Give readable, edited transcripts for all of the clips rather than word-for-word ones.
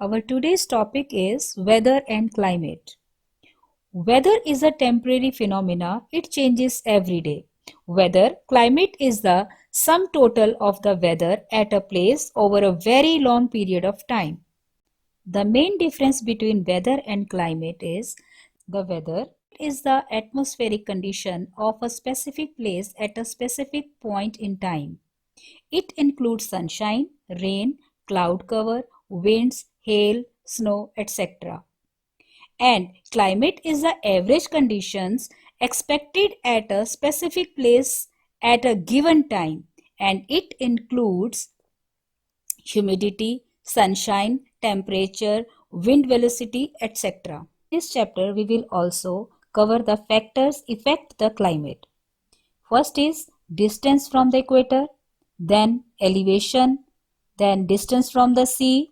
Our today's topic is weather and climate. Weather is a temporary phenomena. It changes every day. Climate is the sum total of the weather at a place over a very long period of time. The main difference between weather and climate is the weather is the atmospheric condition of a specific place at a specific point in time. It includes sunshine, rain, cloud cover, winds, hail, snow, etc. And climate is the average conditions expected at a specific place at a given time, and it includes humidity, sunshine, temperature, wind velocity, etc. In this chapter, we will also cover the factors affect the climate. First is distance from the equator, then elevation, then distance from the sea,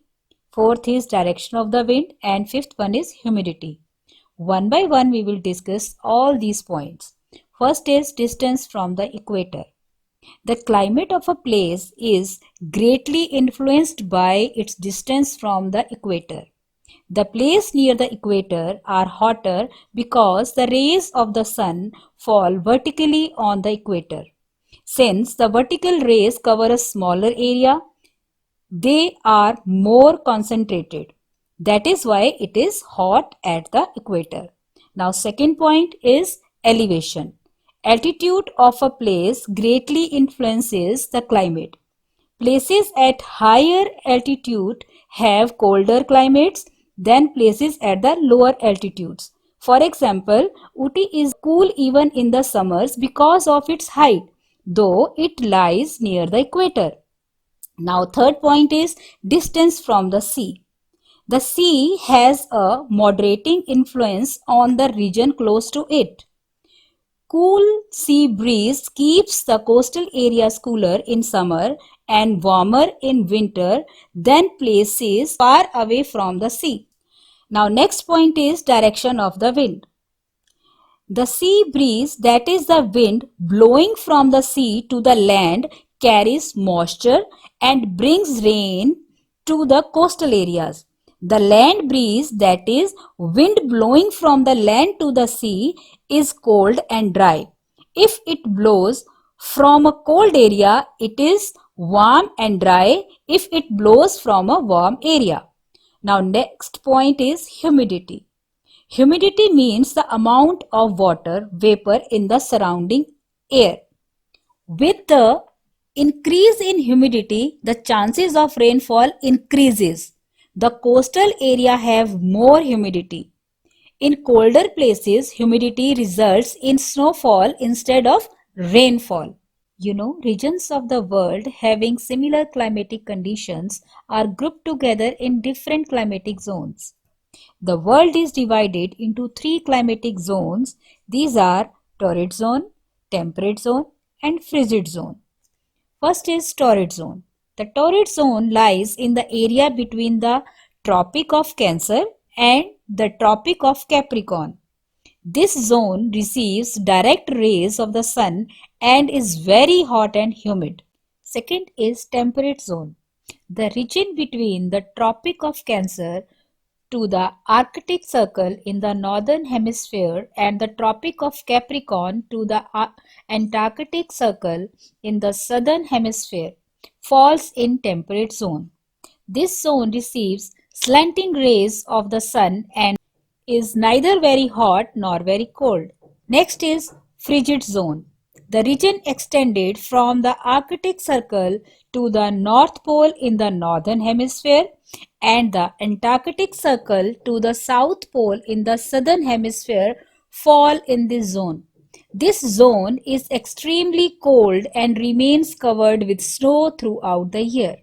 fourth is direction of the wind, and fifth one is humidity. One by one we will discuss all these points. First is distance from the equator. The climate of a place is greatly influenced by its distance from the equator. The places near the equator are hotter because the rays of the sun fall vertically on the equator. Since the vertical rays cover a smaller area, they are more concentrated. That is why it is hot at the equator. Now, second point is elevation. Altitude of a place greatly influences the climate. Places at higher altitude have colder climates than places at the lower altitudes. For example, Ooty is cool even in the summers because of its height, though it lies near the equator. Now, third point is distance from the sea. The sea has a moderating influence on the region close to it. Cool sea breeze keeps the coastal areas cooler in summer and warmer in winter than places far away from the sea. Now, next point is direction of the wind. The sea breeze, that is the wind blowing from the sea to the land, carries moisture and brings rain to the coastal areas. The land breeze, that is wind blowing from the land to the sea, is cold and dry. If it blows from a cold area, it is warm and dry if it blows from a warm area. Now, next point is humidity. Humidity means the amount of water vapor in the surrounding air. With the increase in humidity, the chances of rainfall increases. The coastal area have more humidity. In colder places, humidity results in snowfall instead of rainfall. Regions of the world having similar climatic conditions are grouped together in different climatic zones. The world is divided into three climatic zones. These are torrid zone, temperate zone, and frigid zone. First is torrid zone. The torrid zone lies in the area between the Tropic of Cancer and the Tropic of Capricorn. This zone receives direct rays of the sun and is very hot and humid. Second is temperate zone. The region between the Tropic of Cancer to the Arctic Circle in the northern hemisphere and the Tropic of Capricorn to the Antarctic Circle in the southern hemisphere falls in temperate zone. This zone receives slanting rays of the sun and is neither very hot nor very cold. Next is frigid zone. The region extended from the Arctic Circle to the North Pole in the northern hemisphere and the Antarctic Circle to the South Pole in the southern hemisphere fall in this zone. This zone is extremely cold and remains covered with snow throughout the year.